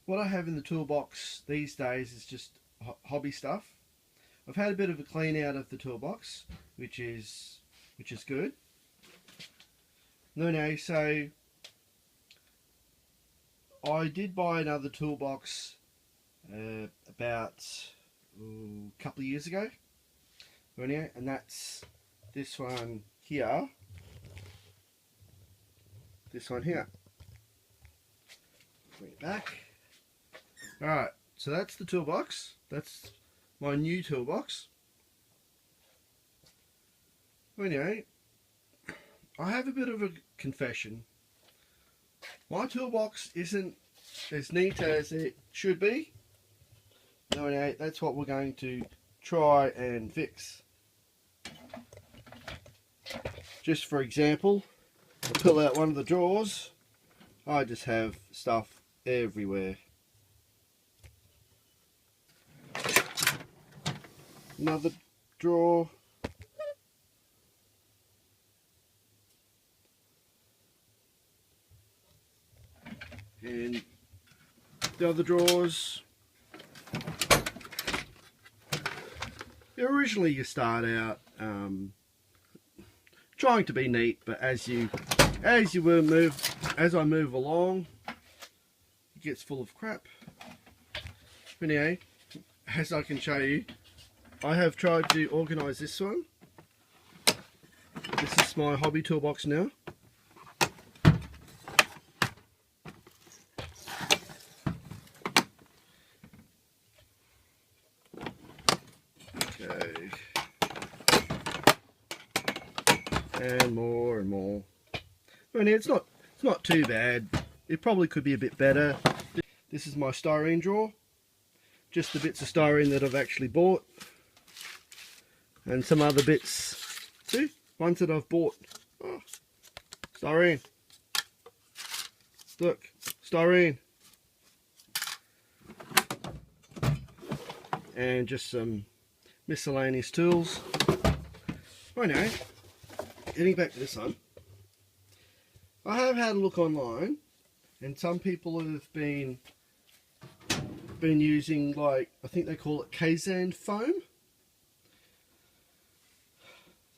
what I have in the toolbox these days is just hobby stuff. I've had a bit of a clean out of the toolbox, which is good. No, so I did buy another toolbox about a couple of years ago, and that's this one here. This one here. Bring it back. Alright, so that's the toolbox. That's my new toolbox. Anyway, I have a bit of a confession. My toolbox isn't as neat as it should be. Anyway, that's what we're going to try and fix. Just for example, I pull out one of the drawers. I just have stuff everywhere. Another drawer. And the other drawers. Originally you start out trying to be neat, but as I move along, it gets full of crap. Anyway, as I can show you, I have tried to organise this one. This is my hobby toolbox now. Okay. And more and more. I mean, it's not too bad. It probably could be a bit better. This is my styrene drawer. Just the bits of styrene that I've actually bought. And some other bits too. Ones that I've bought. Oh, styrene. Look, styrene. And just some miscellaneous tools. Right now, getting back to this one. I have had a look online, and some people have been using, like, I think they call it Kazan foam.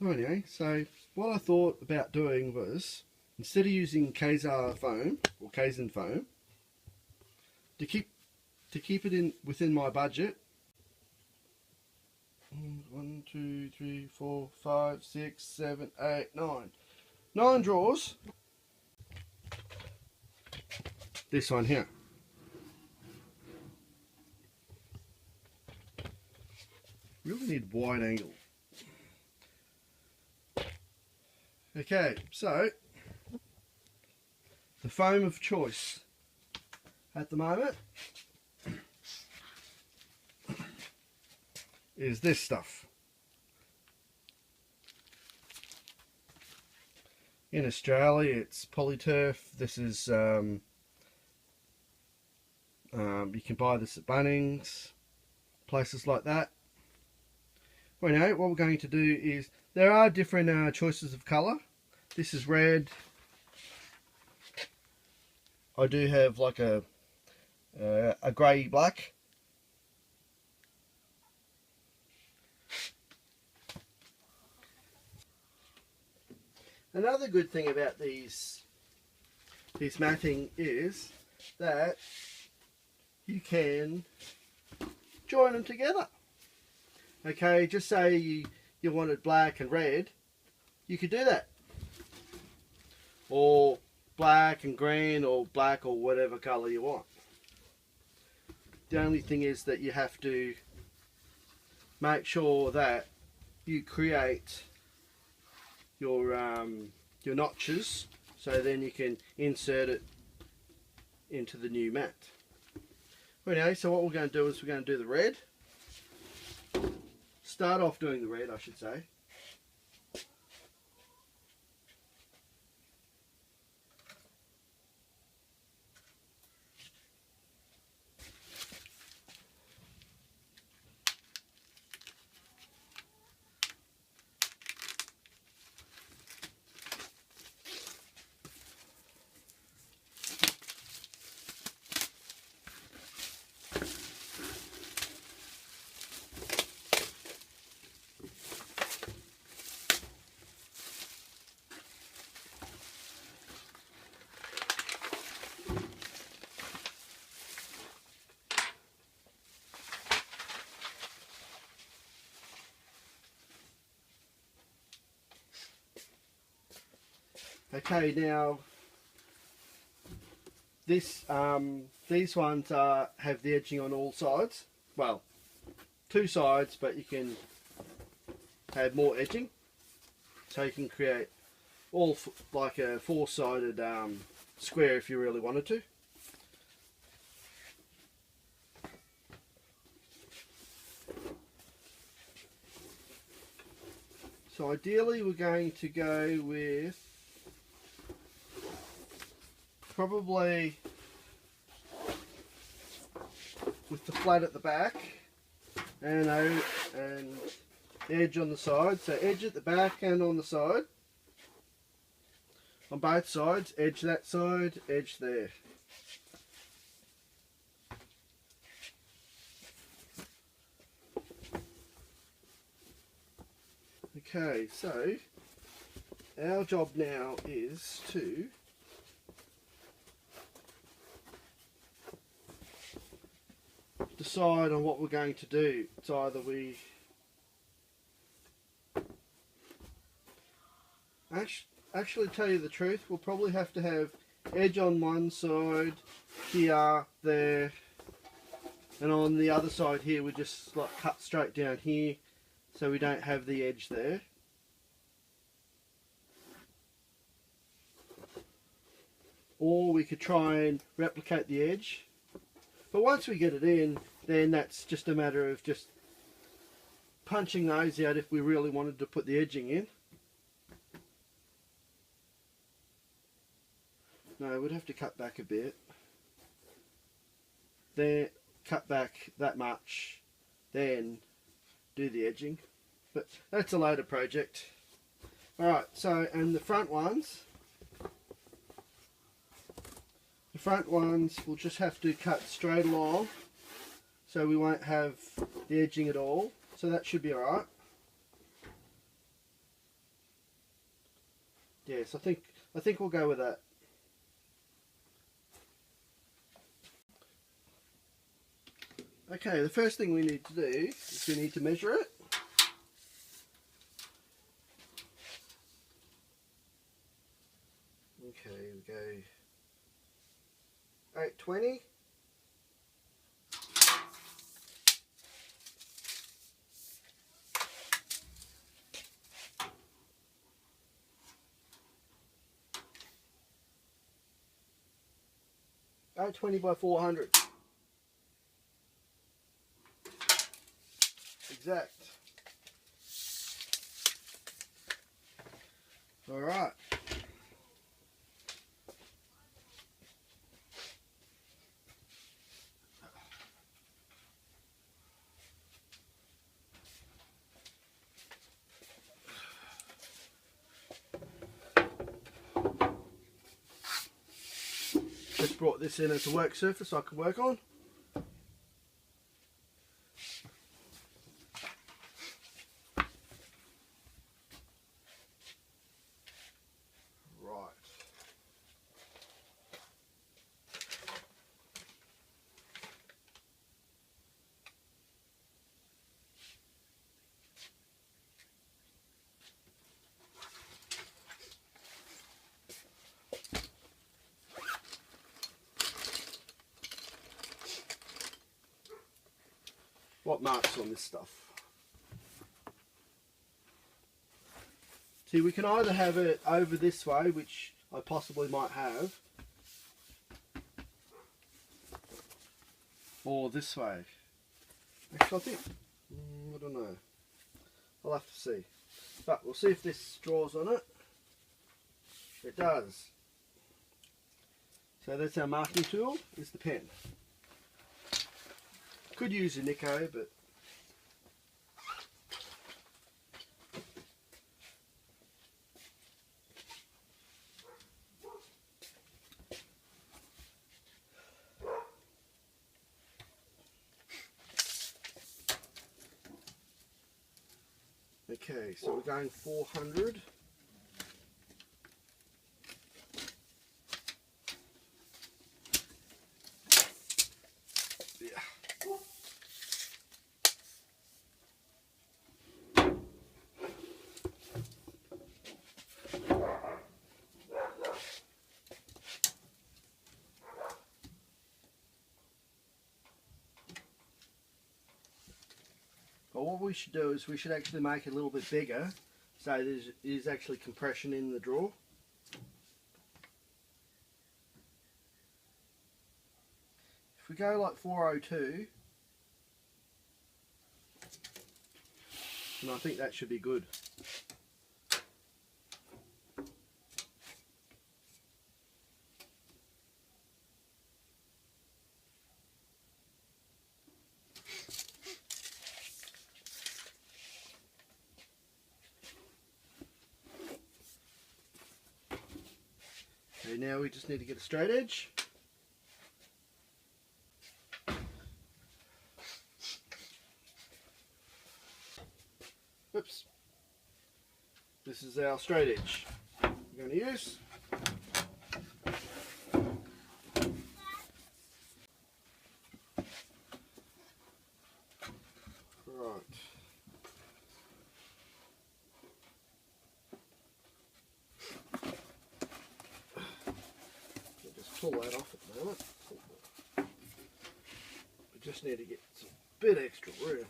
So anyway, so what I thought about doing was, instead of using Kazan foam or Kazan foam, to keep it in within my budget. 1, 2, 3, 4, 5, 6, 7, 8, 9. 9 drawers. This one here. Really need wide angle. Okay, so the foam of choice at the moment is this stuff. In Australia it's Polyturf. This is you can buy this at Bunnings, places like that. Well, now what we're going to do is, there are different choices of colour. This is red. I do have like a grey black. Another good thing about these matting is that you can join them together. Okay, just say you wanted black and red, you could do that. Or black and green, or black or whatever colour you want. The only thing is that you have to make sure that you create your notches, so then you can insert it into the new mat. Anyway, so what we're going to do is we're going to do the red. Start off doing the red, I should say. Okay, now these ones have the edging on all sides. Well, two sides, but you can have more edging, so you can create all like a four-sided square if you really wanted to. So ideally we're going to go with probably with the flat at the back and edge on the side. So edge at the back and on the side. On both sides, edge that side, edge there. Okay, so our job now is to decide on what we're going to do. It's either we actually tell you the truth, we'll probably have to have edge on one side, here, there, and on the other side here we just like cut straight down here so we don't have the edge there. Or we could try and replicate the edge, but once we get it in, then that's just a matter of just punching those out if we really wanted to put the edging in. No, we'd have to cut back a bit. Then cut back that much, then do the edging. But that's a later project. Alright, so, and the front ones we'll just have to cut straight along, so we won't have the edging at all. So that should be alright. Yes, I think we'll go with that. Okay, the first thing we need to do is we need to measure it. Okay, we go 820. $820 by 400. Exact. All right. Just brought this in as a work surface I can work on. What marks on this stuff? See, we can either have it over this way, which I possibly might have, or this way. Actually, I think, I don't know. I'll have to see. But we'll see if this draws on it. It does. So that's our marking tool, is the pen. Could use a Nico, but okay, so we're going 400. But what we should do is we should actually make it a little bit bigger so there is actually compression in the drawer. If we go like 402, and I think that should be good. Okay, now we just need to get a straight edge. Oops. This is our straight edge we're going to use. Right. I'll just pull that off at the moment. We just need to get some bit extra room.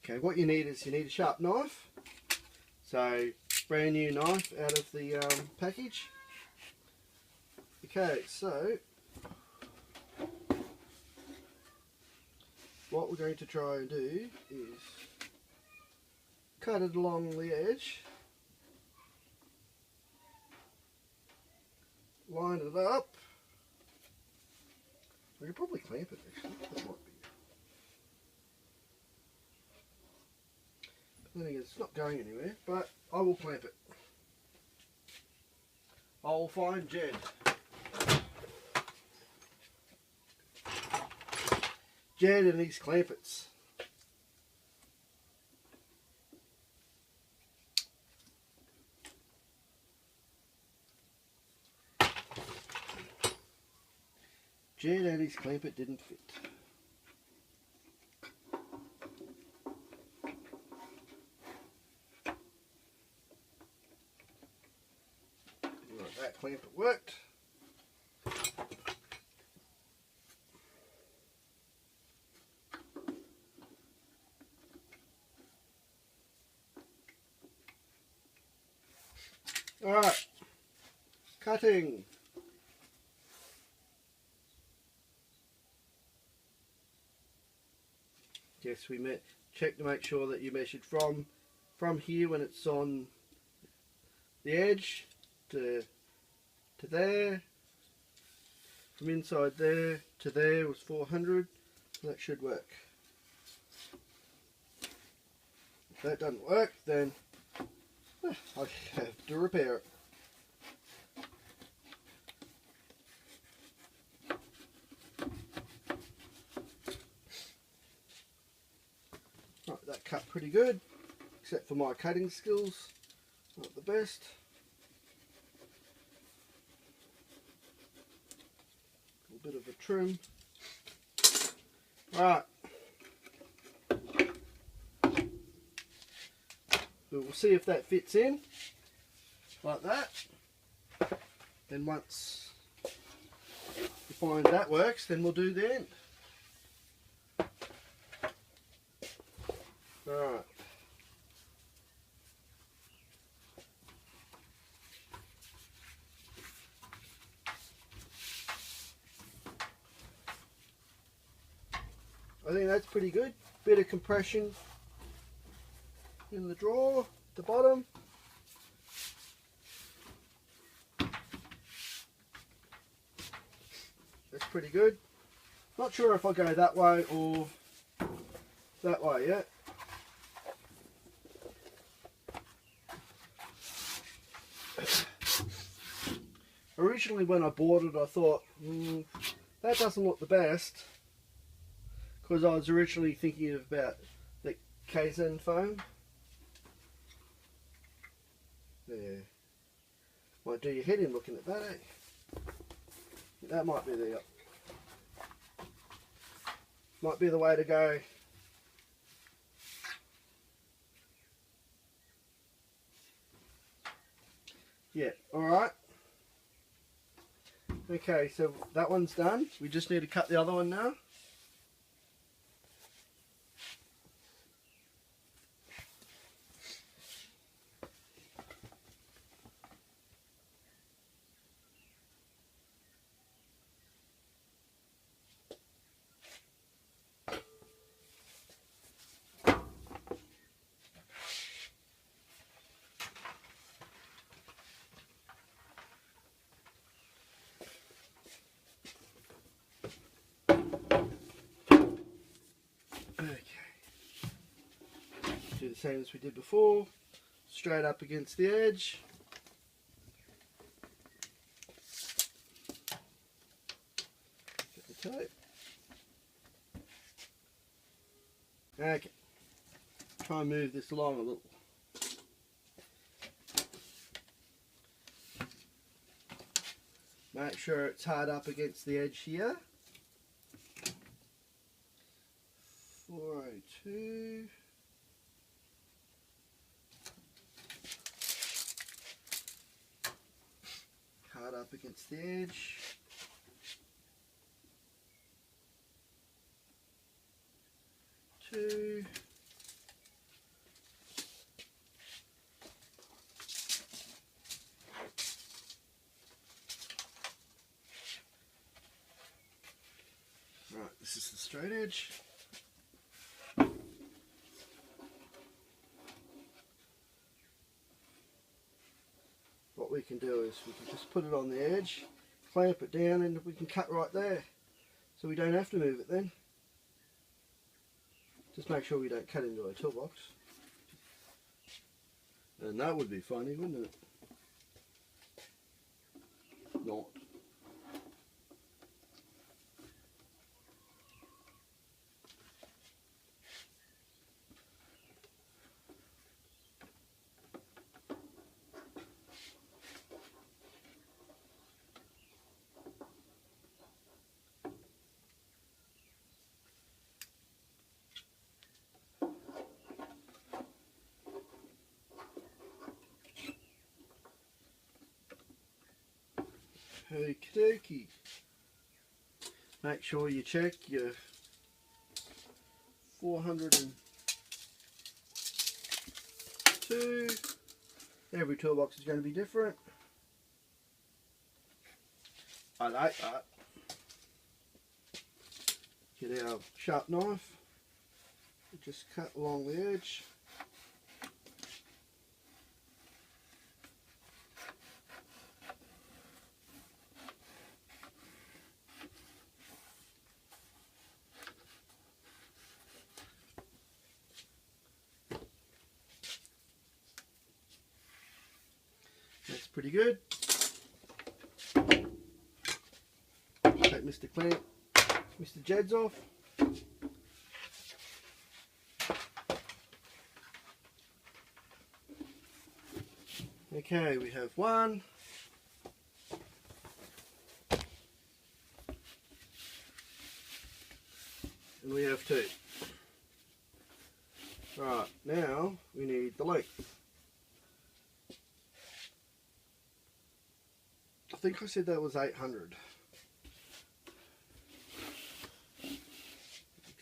Okay, what you need is a sharp knife. So, brand new knife out of the package. Okay, so what we're going to try and do is cut it along the edge, line it up. We could probably clamp it actually. That might be. Then again, it's not going anywhere, but I will clamp it. I'll find Jed. Jed and his clampets. Jed and his clampet didn't fit. That clamp worked. Alright, cutting. Yes, we check to make sure that you measured from here when it's on the edge to there, from inside there to there was 400, so that should work. If that doesn't work, then I have to repair it. Right, that cut pretty good, except for my cutting skills, not the best. Bit of a trim. Right. We'll see if that fits in like that. Then once we find that works, then we'll do the end. Right. I think that's pretty good. Bit of compression in the drawer, the bottom. That's pretty good. Not sure if I go that way or that way yet. Originally when I bought it I thought, that doesn't look the best. because I was originally thinking about the Kaizen foam. There. Might do your head in looking at that, eh? That might be the way to go. Yeah, alright. Okay, so that one's done. We just need to cut the other one now. Okay. Do the same as we did before. Straight up against the edge. Get the tape. Okay. Try and move this along a little. Make sure it's hard up against the edge here. 402. Hard up against the edge. 2. Right, this is the straight edge. What we can do is we can just put it on the edge, clamp it down, and we can cut right there. So we don't have to move it then. Just make sure we don't cut into our toolbox. And that would be funny, wouldn't it? Not. Okie dokie. Make sure you check your 402. Every toolbox is going to be different. I like that. Get our sharp knife. Just cut along the edge. That's pretty good. Take Mr. Clamp, Mr. Jeds off. Okay, we have 1. And we have 2. Right, now we need the length. I think I said that was 800.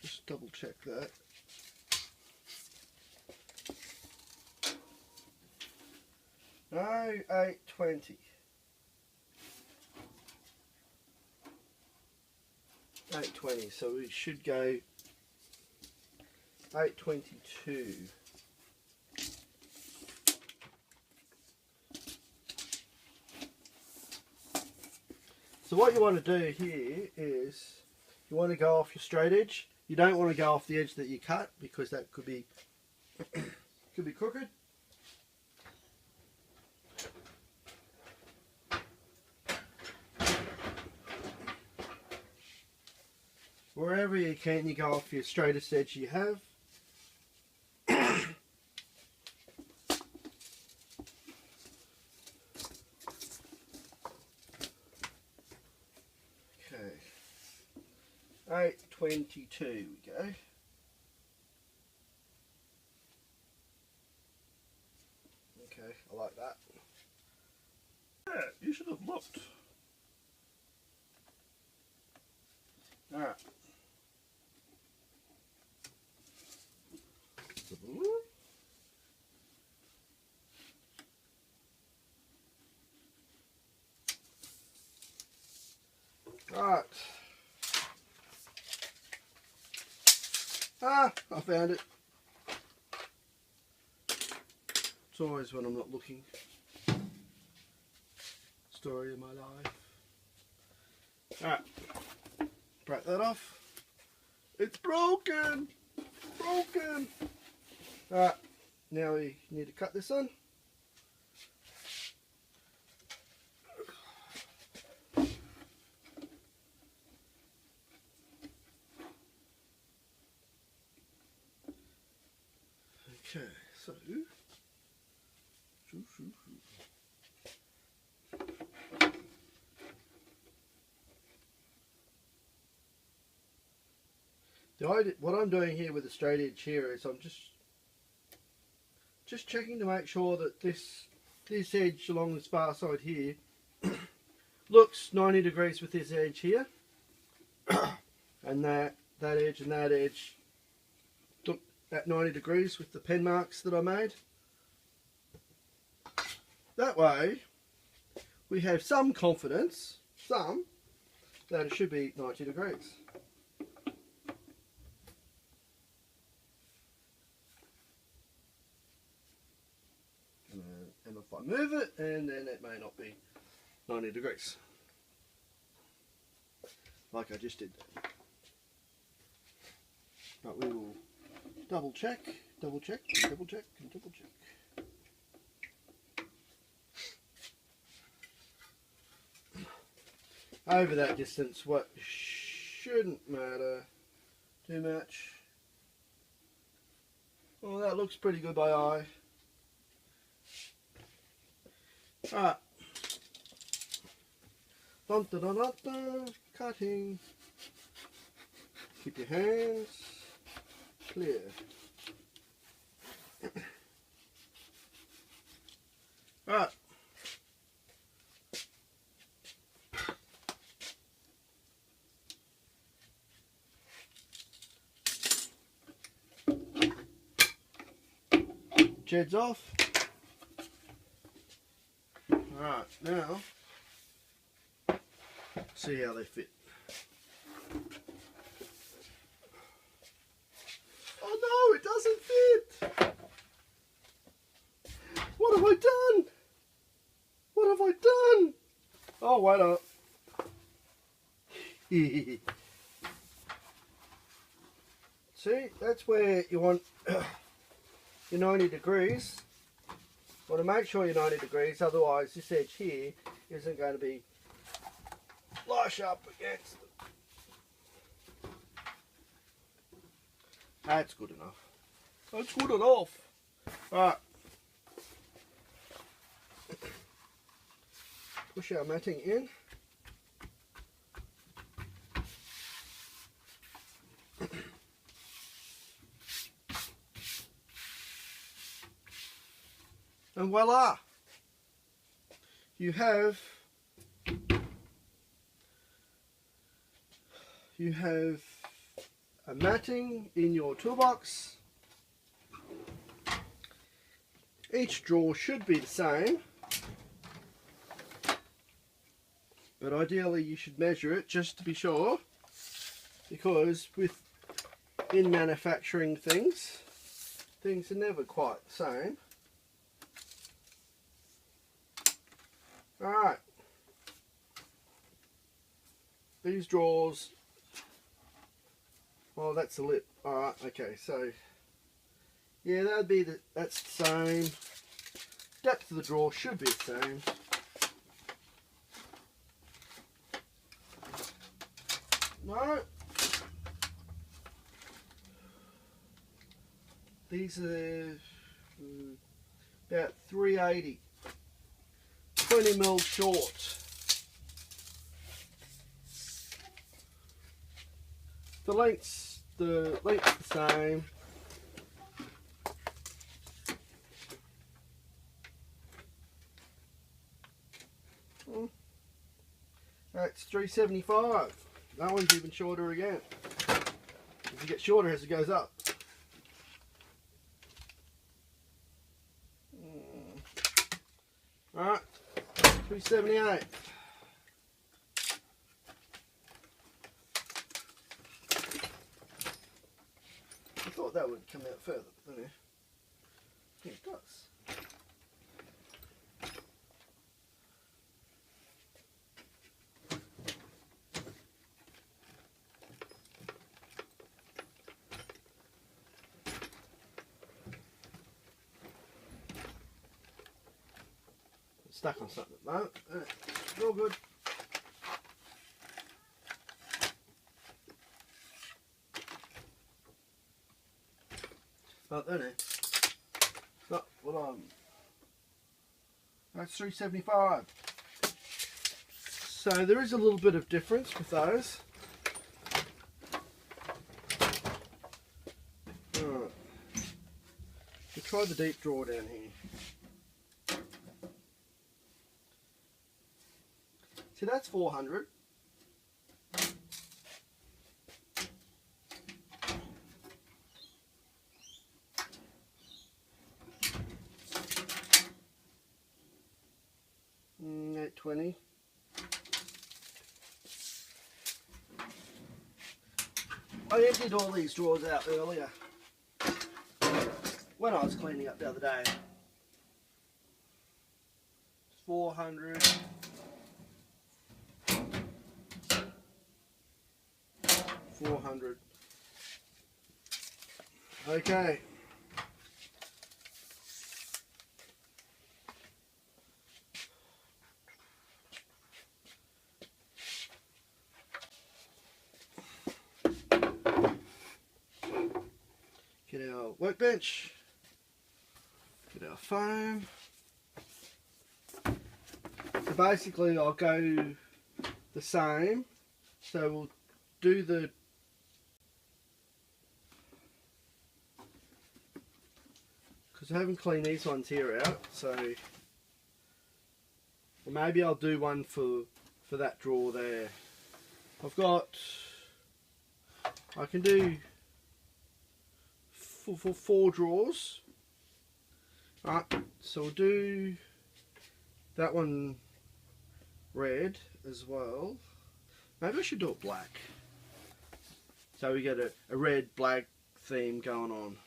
Just double check that. No, 820. 820, so we should go 822. So what you want to do here is you want to go off your straight edge. You don't want to go off the edge that you cut because that could be crooked. Wherever you can, you go off your straightest edge you have. Okay, 822 we go. Okay, I like that. Yeah, you should have looked. Alright. Alright. Ah, I found it. It's always when I'm not looking. Story of my life. Alright. Break that off. It's broken! Broken! Alright. Now we need to cut this on. Okay, so what I'm doing here with the straight edge here is I'm just checking to make sure that this edge along this far side here looks 90 degrees with this edge here, and that edge and that edge look at 90 degrees with the pen marks that I made. That way we have some confidence, that it should be 90 degrees. And if I move it, and then it may not be 90 degrees. Like I just did. But we will double check, double check, double check, and double check. Over that distance, what shouldn't matter too much. Well, that looks pretty good by eye. Alright. Dun, dun, dun, dun, dun. Cutting. Keep your hands clear. Alright. Jed's off. Alright, now see how they fit. Oh no, it doesn't fit! What have I done? What have I done? Oh, wait up. See, that's where you want your 90 degrees. Want to make sure you're 90 degrees, otherwise this edge here isn't going to be flush up against it. That's good enough. That's good enough. Alright. Push our matting in. And voila! You have a matting in your toolbox. Each drawer should be the same, but ideally you should measure it just to be sure, because in manufacturing things are never quite the same. Alright, these drawers, well, that's the lip. Alright, okay, so yeah, that's the same. Depth of the drawer should be the same. No, These are about 380, 20 mil short. The length's the same. That's 375. That one's even shorter again. As it gets shorter as it goes up. Alright, 378. I thought that would come out further, but then it does. Stuck on something at the moment. It's all good. But then it's not what I'm. That's 375. So there is a little bit of difference with those. Alright. We'll try the deep draw down here. See, that's 400. $820. I emptied all these drawers out earlier when I was cleaning up the other day. 400. 400. Okay. Get our workbench. Get our foam. So basically I'll go the same. So we'll do the because I haven't cleaned these ones here out, so well, maybe I'll do one for that drawer there. I've got, I can do four drawers. Alright, so we'll do that one red as well. Maybe I should do it black. So we get a red black theme going on.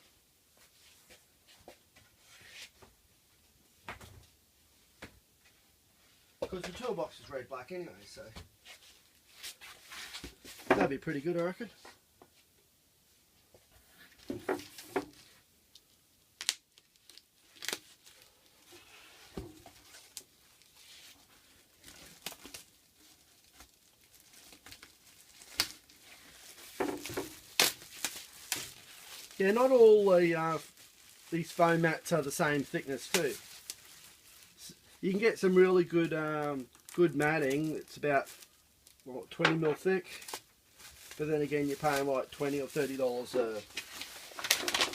Because the toolbox is red black anyway, so that'd be pretty good, I reckon. Yeah, not all these foam mats are the same thickness too. You can get some really good good matting. It's about what, 20 mil thick, but then again you're paying like $20 or $30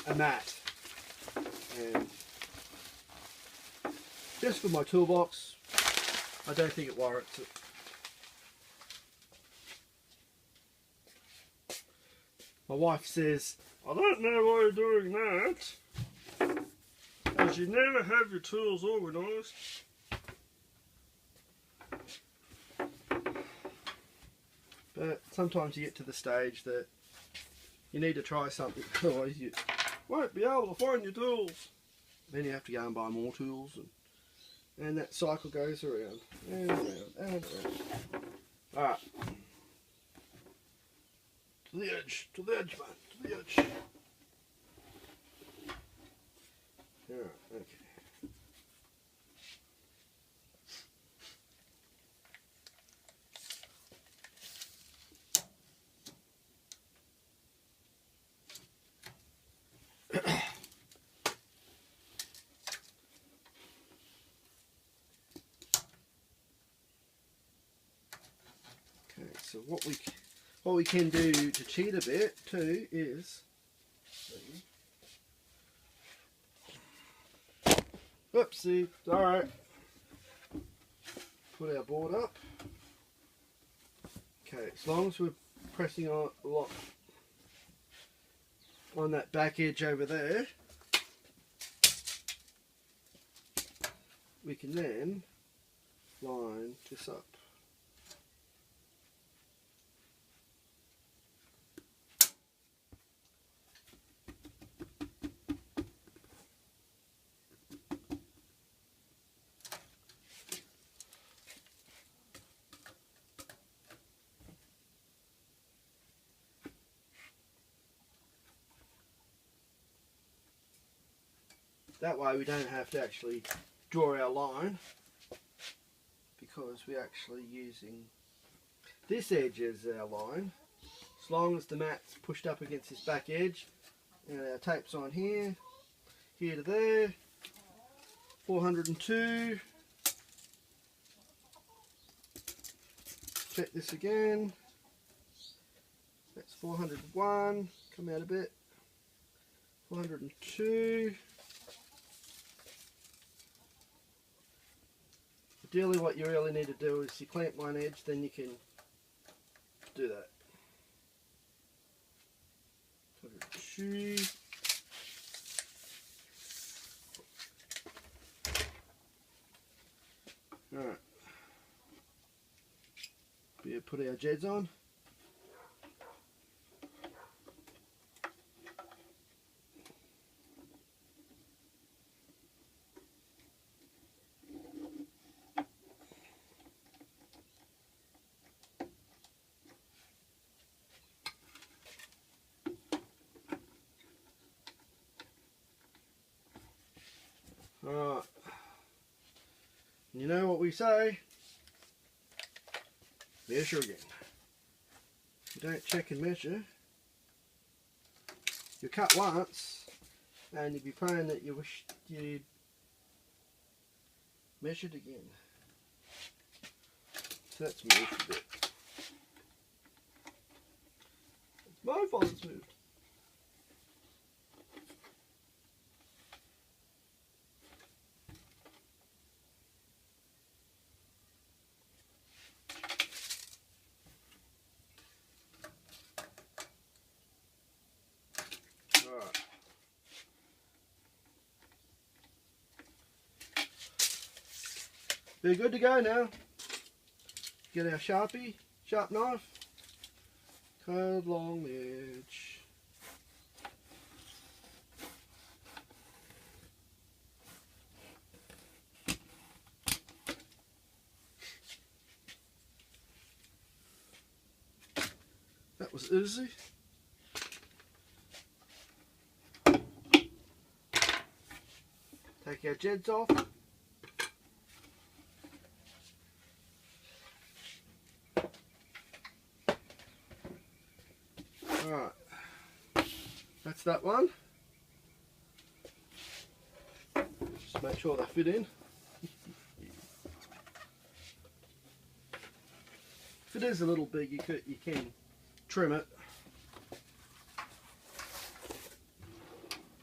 a mat. And just for my toolbox, I don't think it warrants it. My wife says, I don't know why you're doing that, because you never have your tools organised. But sometimes you get to the stage that you need to try something, otherwise you Won't be able to find your tools. then you have to go and buy more tools, and that cycle goes around and around and around. Alright. To the edge, man, to the edge. Alright, okay. So what we can do to cheat a bit too is, oopsie, alright, put our board up. Okay, as long as we're pressing on a lot on that back edge over there, we can then line this up. That way we don't have to actually draw our line, because we're actually using this edge as our line. As long as the mat's pushed up against this back edge and our tape's on here, here to there, 402. Check this again. That's 401. Come out a bit. 402. Ideally what you really need to do is you clamp one edge, then you can do that. 2. Alright. We put our jets on. Alright, you know what we say, measure again. If you don't check and measure, you cut once and you'd be praying that you wish you'd measured again. So that's moved a bit. It's my fault it's moved. We're good to go now. Get our sharp knife, cut along the edge. That was easy. Take our jets off. Alright, that's that one. Just make sure they fit in. If it is a little big, you can trim it.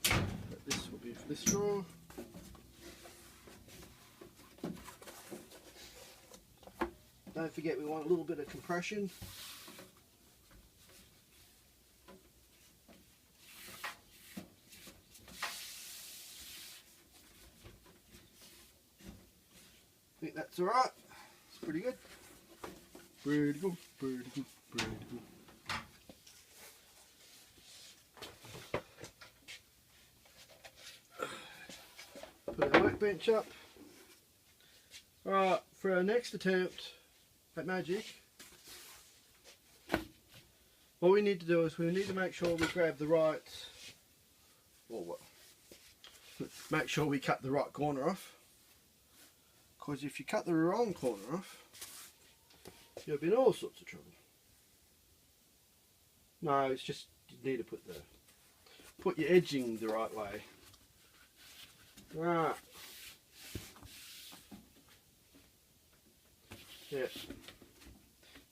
But this will be for this drawer. Don't forget we want a little bit of compression. I think that's alright. It's pretty good. Pretty good, pretty good, pretty good. Put our workbench up. Alright, for our next attempt at magic, what we need to do is we need to make sure we grab the right, or what? Make sure we cut the right corner off. Because if you cut the wrong corner off, you'll be in all sorts of trouble. No, it's just you need to put your edging the right way. Right. Yeah.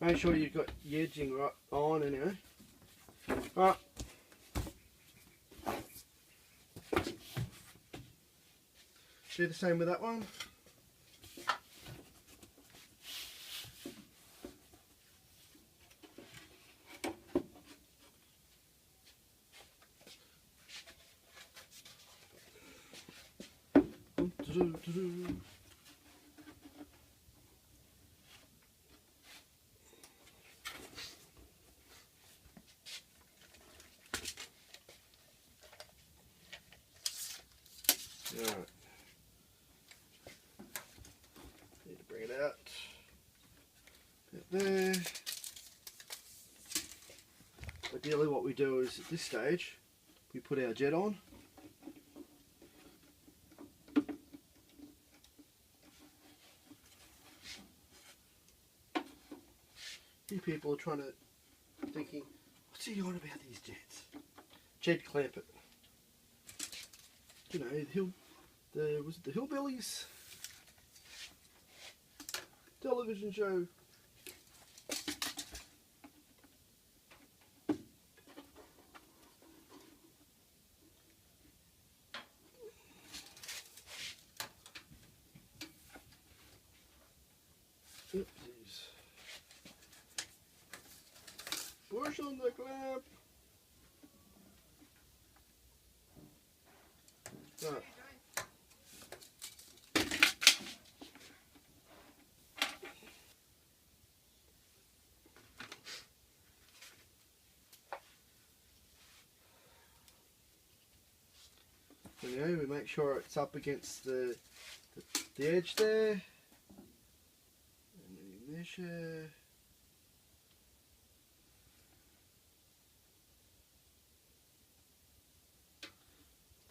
Make sure you've got the edging right on anyway. Right. Do the same with that one. Alright. Need to bring it out. Bit there. Ideally what we do is at this stage we put our jet on. Few people are trying to thinking, what's he on about these jets? Jet clamp it. You know, was it the Hillbillies television show? Oopsies. Push on the clamp. Right. Anyway, we make sure it's up against the edge there. And we measure.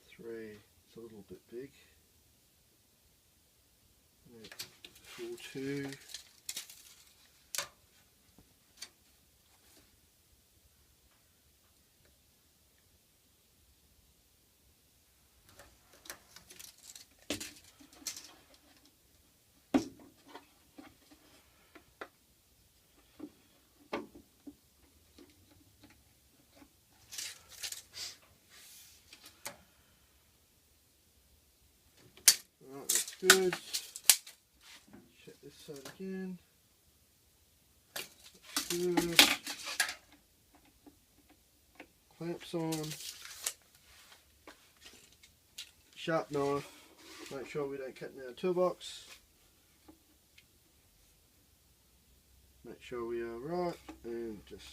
Three. It's a little bit big. Full two. Alright, that's good. Check this side again. That's good. Clamps on. Sharp knife. Make sure we don't cut in our toolbox. Make sure we are right and just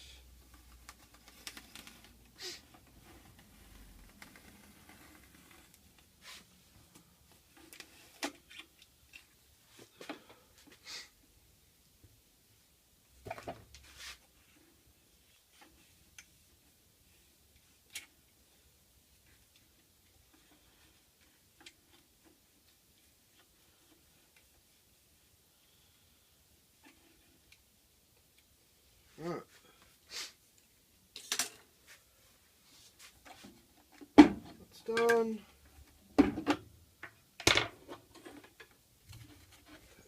right. That's done. Take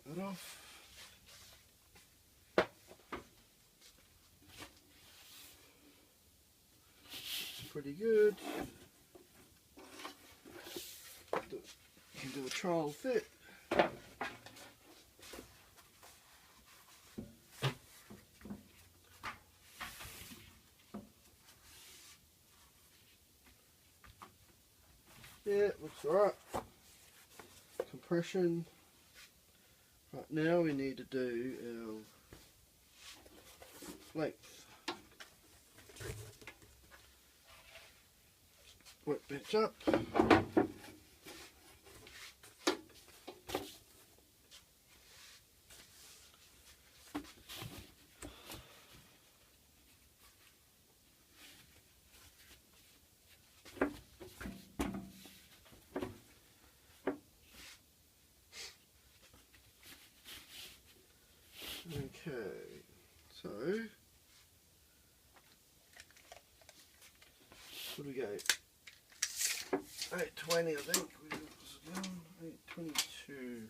that off. It's pretty good. You can do a trial fit. Yeah, looks alright. Compression. Right, now we need to do our length. Workbench up. Okay, so what do we go? 820, I think. 822.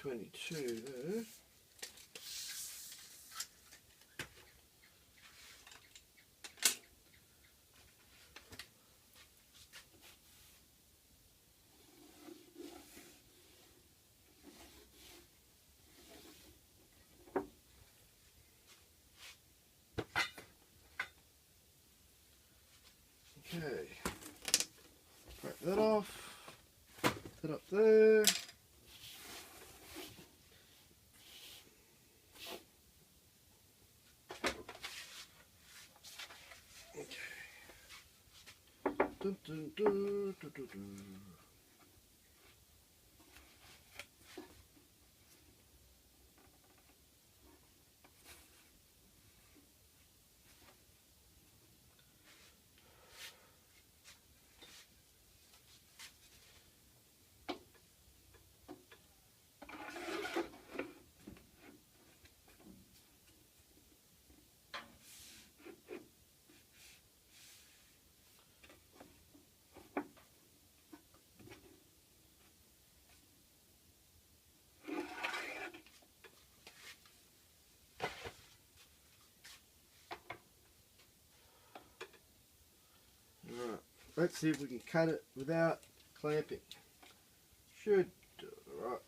Ep92 there. Okay, break that off, put it up there. Okay. Dun, dun, dun, dun, dun, dun. Alright, let's see if we can cut it without clamping. Should do it alright.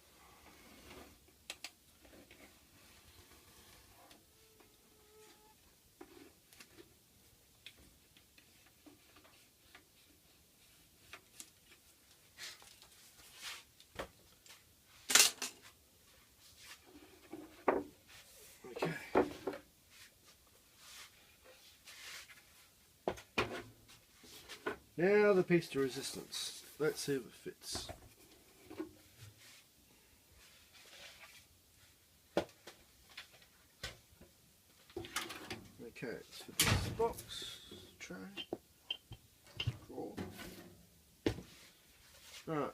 Okay. Now the piece to resistance. Let's see if it fits. Okay, it's for this box, tray, drawer. Alright.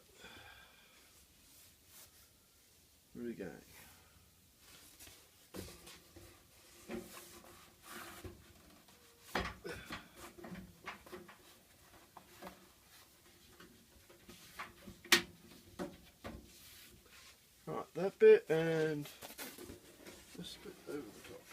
Where are we going? Alright, that bit and this bit over the top.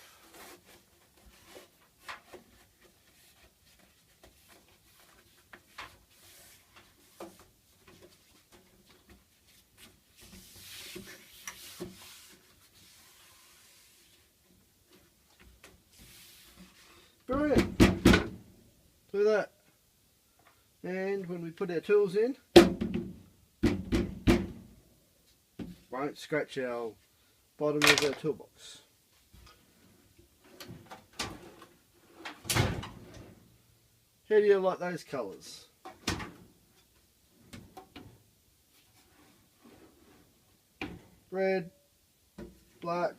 Brilliant! Do that. And when we put our tools in, won't scratch our bottom of our toolbox. How do you like those colours? Red, black.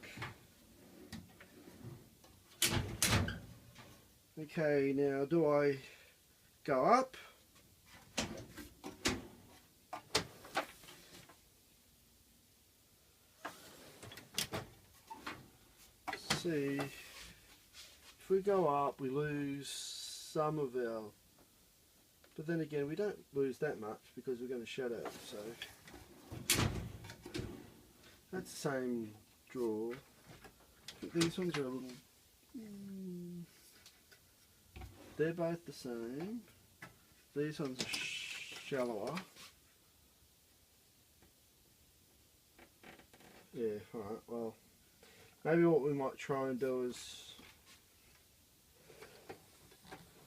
Okay, now do I go up? See, if we go up we lose some of our, but then again we don't lose that much because we're going to shadow it, so that's the same drawer. These ones are a little, they're both the same. These ones are shallower. Yeah, alright, well maybe what we might try and do is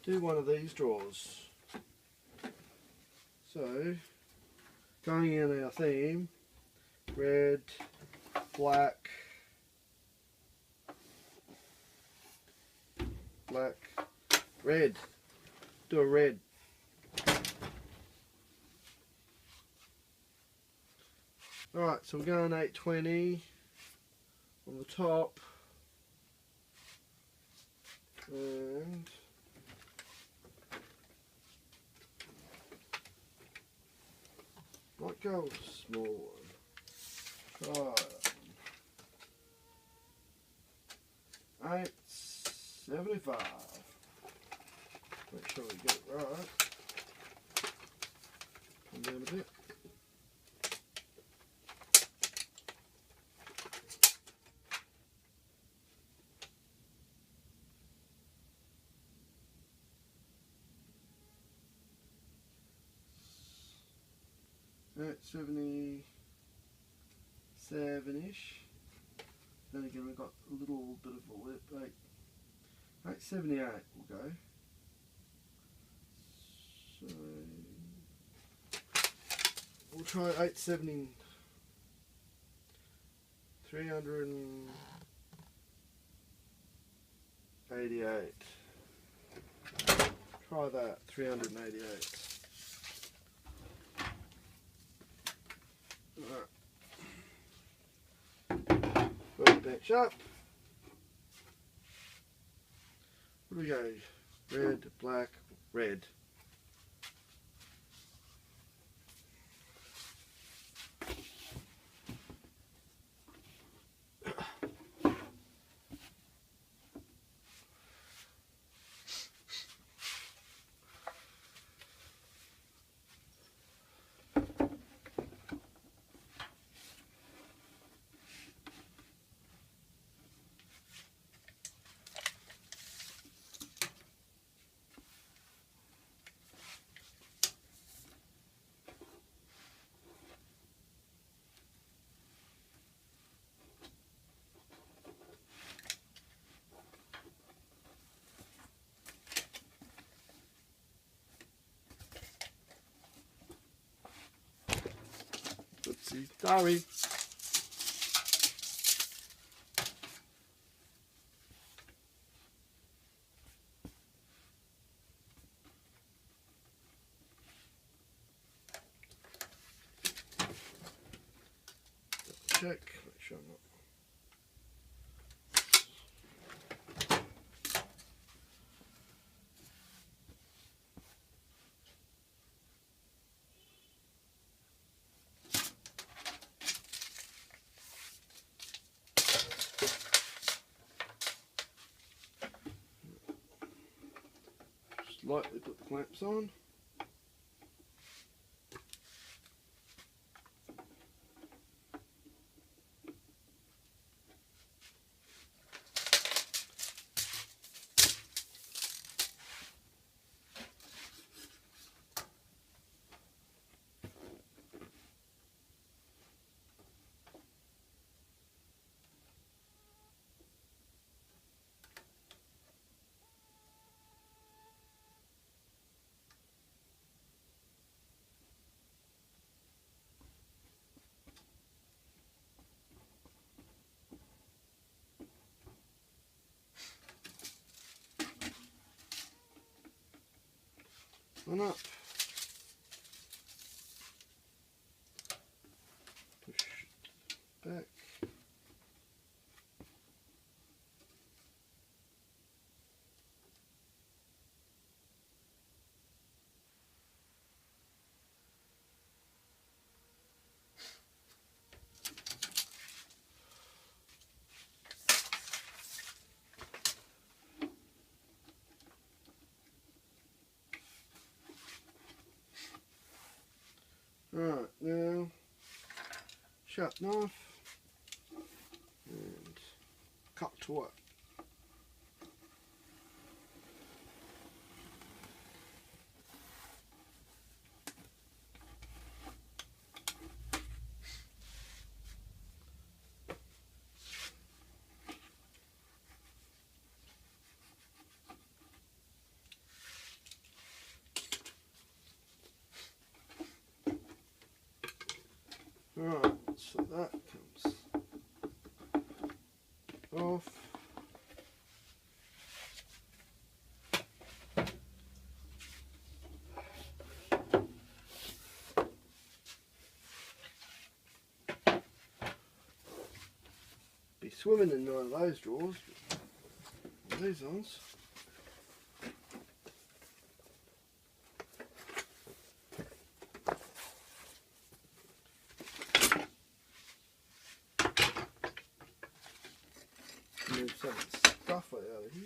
do one of these drawers. So, going in our theme, red, black, black, red. Do a red. Alright, so we're going 820 on the top. And might go with a small one. Try 875. Make sure we get it right. Come down a bit. 877-ish. Then again, we've got a little bit of a lip. 878 will go. So we'll try 870. 388. Try that. 388. Alright. Put the bench up. What do we go? Red, black, red. Oopsie, sorry. Check, make sure I'm not. Just lightly put the clamps on. One up. Push back. Right, now sharp knife and cut to work. Right, so that comes off. Be swimming in none of those drawers, but these ones. Move some stuff out of here.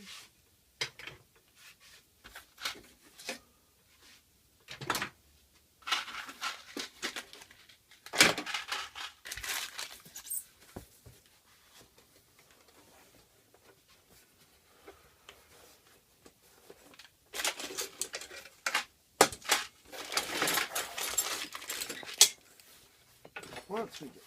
once we get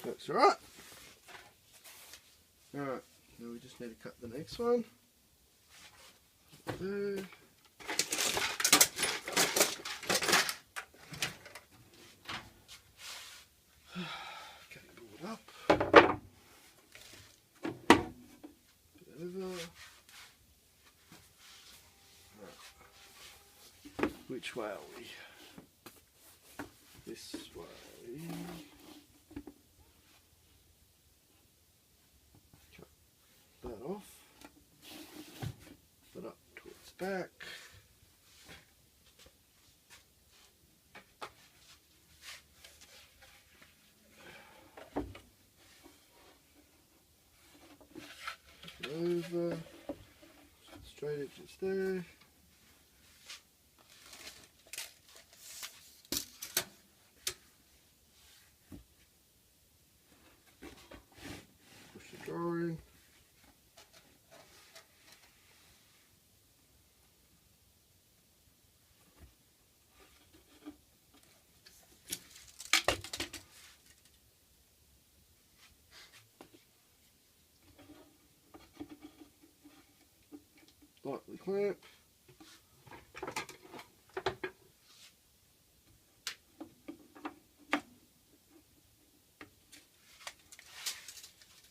that's right. Alright, now we just need to cut the next one. There. Cutting board up. Bit over. Right. Which way are we? This way. Cut that off. Put up towards back. Over, straight edges there. Push the drawer in. Lightly clamp.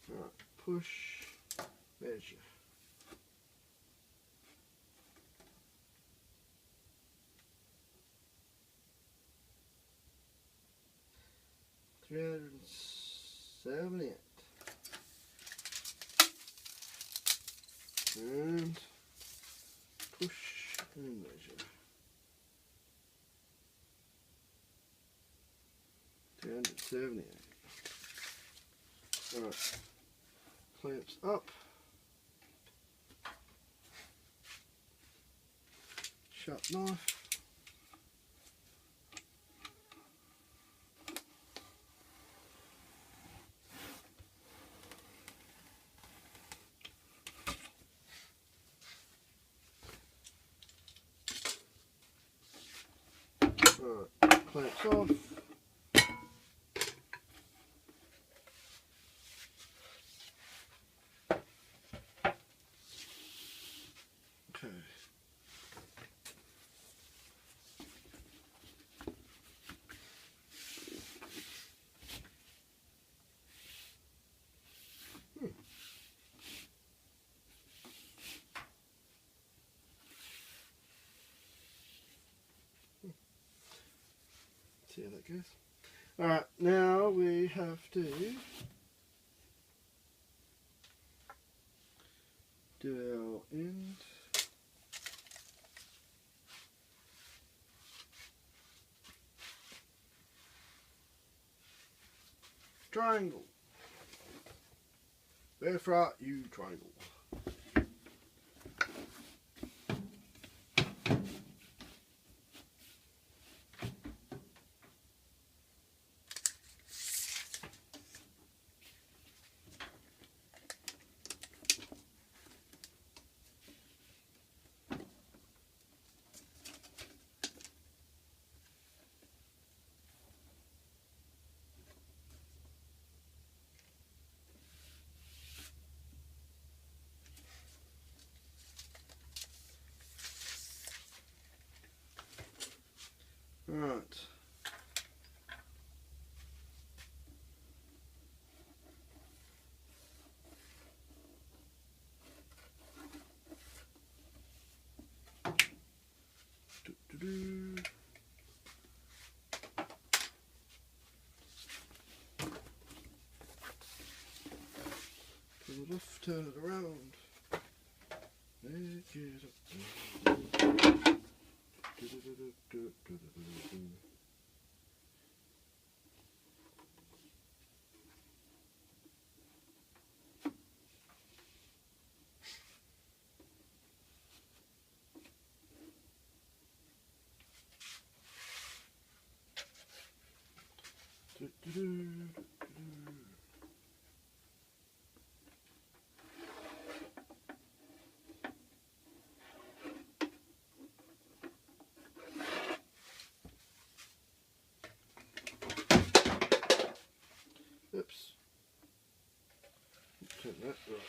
Alright, push, measure. $378. And push and measure. 378. Alright. Clamps up. Sharp knife. Alright, clamps off. Okay. See how that goes. Alright, now we have to do our end. Triangle. Left, right, U triangle. Right. Do-do-do. Pull it off, turn it around. Make it up. Do-do-do-do-do-do-do-do. Oops. Turn that right.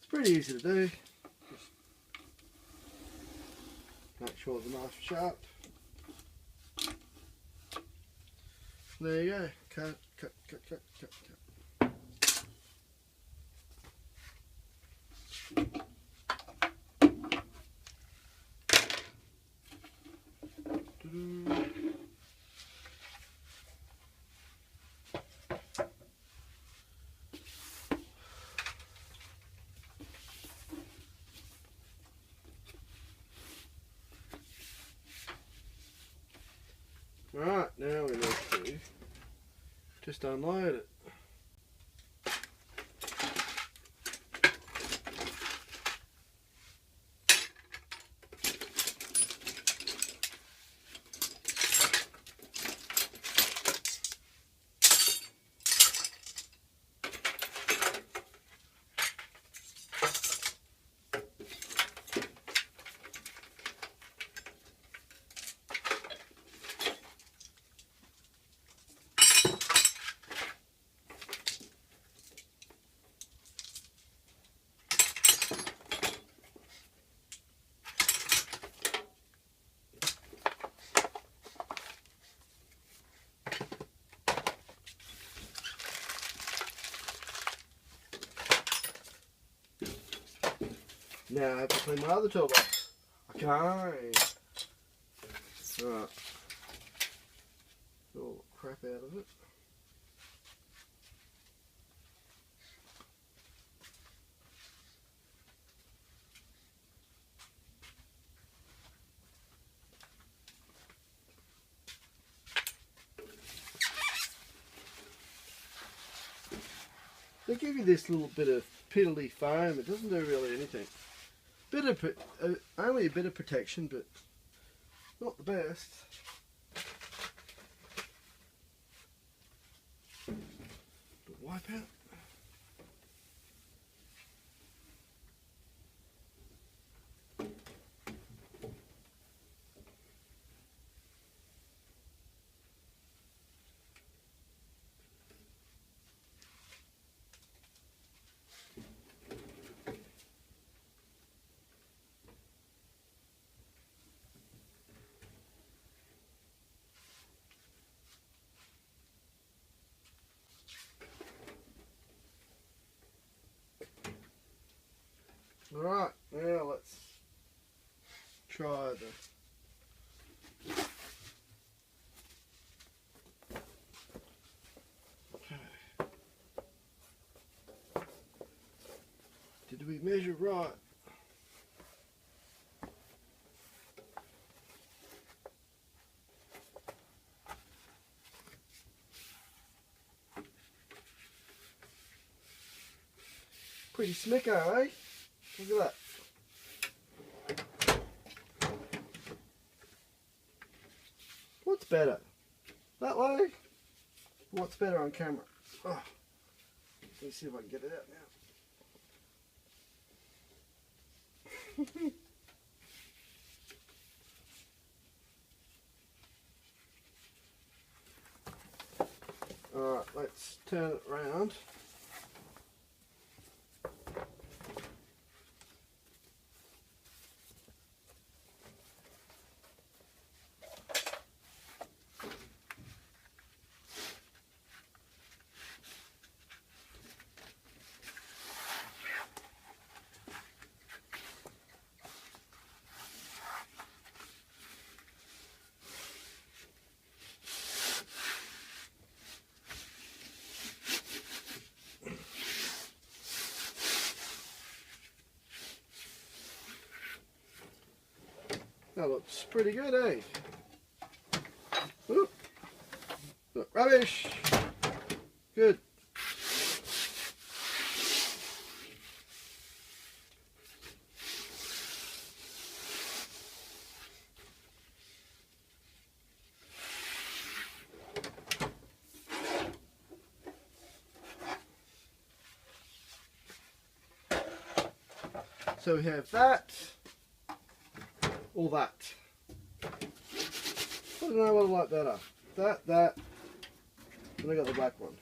Pretty easy to do. Just make sure the knife's sharp. There you go. Cut, cut, cut, cut, cut, cut. Alright, now we need to just unload it. Now I have to clean my other toolbox. Okay. Alright. Get all the crap out of it. They give you this little bit of piddly foam. It doesn't do really anything. Bit of only a bit of protection, but not the best. But wipe out. Alright, now let's try the... Okay. Did we measure right? Pretty smicko, eh? Look at that. What's better? That way? What's better on camera? Oh. Let me see if I can get it out now. Alright, let's turn it around. That looks pretty good, eh? Oop. Look, rubbish. Good. So we have that, or that. I don't know what I like better. That, and I got the black one.